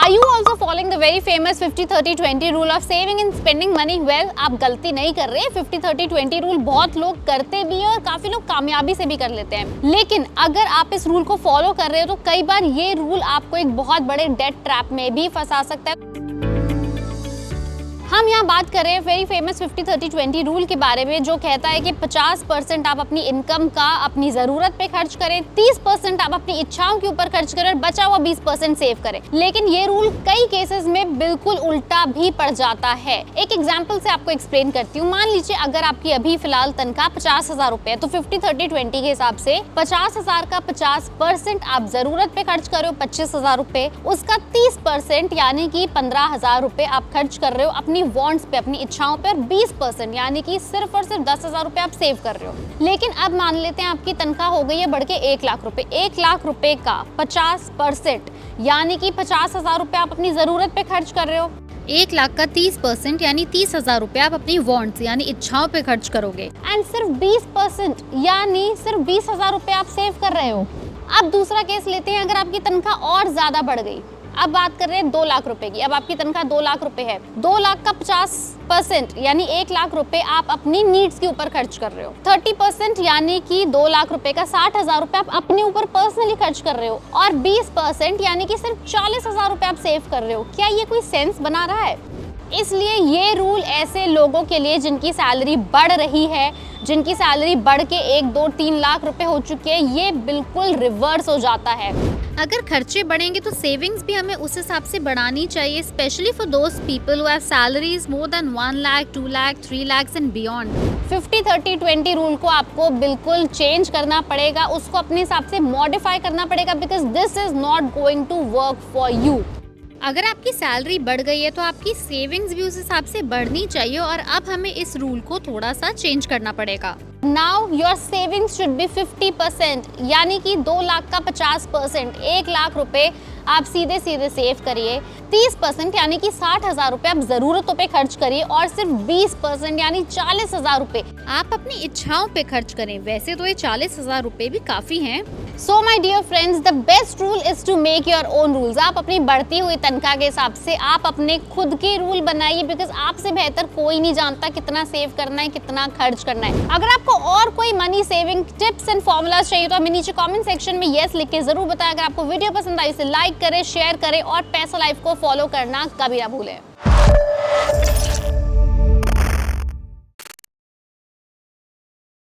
Are you also following the very famous 50-30-20 rule of saving and spending money well? आप गलती नहीं कर रहे। 50-30-20 रूल बहुत लोग करते भी हैं और काफी लोग कामयाबी से भी कर लेते हैं। लेकिन अगर आप इस रूल को फॉलो कर रहे हो तो कई बार ये रूल आपको एक बहुत बड़े डेट ट्रैप में भी फंसा सकता है। हम यहाँ बात कर रहे हैं वेरी फेमस 50-30-20 रूल के बारे में, जो कहता है कि 50% आप अपनी इनकम का अपनी जरूरत पे खर्च करें, 30% आप अपनी इच्छाओं के ऊपर खर्च करें और बचा हुआ 20% सेव करें। लेकिन ये रूल कई केसेस में बिल्कुल उल्टा भी पड़ जाता है। एक एग्जांपल से आपको एक्सप्लेन करती हूँ। मान लीजिए अगर आपकी अभी फिलहाल तनख्वाह 50,000 रुपए है, तो 50-30-20 के हिसाब से 50,000 का 50% आप जरूरत पे खर्च कर रहे हो 25,000 रुपए, उसका 30% यानी कि 15,000 रुपए आप खर्च कर रहे हो अपनी वॉन्ट्स पे, अपनी इच्छाओं पे, और 20% यानी कि सिर्फ और सिर्फ 10,000 रुपए आप सेव कर रहे हो। लेकिन अब मान लेते हैं आपकी तनख्वाह हो गई है बढ़ के 1 लाख रुपए। 1 लाख रुपए का 50% यानी कि 50,000 रुपए आप अपनी जरूरत पे खर्च कर रहे हो। 1 लाख का 30% यानी 30,000 रुपए आप अपनी वॉन्ट्स यानी इच्छाओं पे खर्च करोगे। एंड सिर्फ 20% यानी सिर्फ 20,000 रुपए आप सेव कर रहे हो। अब दूसरा केस लेते हैं, अगर आपकी तनख्वाह और ज्यादा बढ़ गई। अब बात कर रहे हैं 2 लाख रुपए की। अब आपकी तनख्वाह 2 लाख रुपए है। 2 लाख का 50% यानी 1 लाख रुपए आप अपनी नीड्स के ऊपर खर्च कर रहे हो। 30% यानी कि 2 लाख रुपए का 60,000 रुपए आप अपने ऊपर पर्सनली खर्च कर रहे हो, और 20% यानी कि सिर्फ 40,000 रुपए आप सेव कर रहे हो। क्या ये कोई सेंस बना रहा है? इसलिए ये रूल ऐसे लोगों के लिए जिनकी सैलरी बढ़ रही है, जिनकी सैलरी बढ़ के 1, 2, 3 लाख रुपए हो चुके हैं, ये बिल्कुल रिवर्स हो जाता है। अगर खर्चे बढ़ेंगे तो सेविंग्स भी हमें उस हिसाब से बढ़ानी चाहिए, specially for those people who have salaries more than 1 lakh, 2 lakh, 3 lakh and beyond. 50-30-20 rule को आपको बिल्कुल चेंज करना पड़ेगा, उसको अपने हिसाब से मॉडिफाई करना पड़ेगा, because this is not going to work for you. अगर आपकी सैलरी बढ़ गई है तो आपकी सेविंग्स भी उस हिसाब से बढ़नी चाहिए, और अब हमें इस रूल को थोड़ा सा चेंज करना पड़ेगा। Now your savings should be 50%, यानी कि 2 लाख का 50%, 1 लाख रुपए आप सीधे सीधे सेव करिए। 30% यानी कि 60,000 रुपए आप जरूरतों पे खर्च करिए, और सिर्फ 20% यानी 40,000 रुपए आप अपनी इच्छाओं पे खर्च करें। वैसे तो ये 40,000 रुपए भी काफी हैं। So my dear friends, the best rule is to make your own rules. आप अपनी बढ़ती हुई तनख्वाह के हिसाब से आप अपने खुद के रूल बनाइए, बिकॉज आपसे बेहतर कोई नहीं जानता कितना सेव करना है, कितना खर्च करना है। अगर आपको और कोई money saving tips and formulas चाहिए तो हमें नीचे कमेंट सेक्शन में यस लिख के जरूर बताएं। अगर आपको वीडियो पसंद आई इसे लाइक करें, शेयर करें, और पैसा लाइफ को फॉलो करना कभी ना भूलें।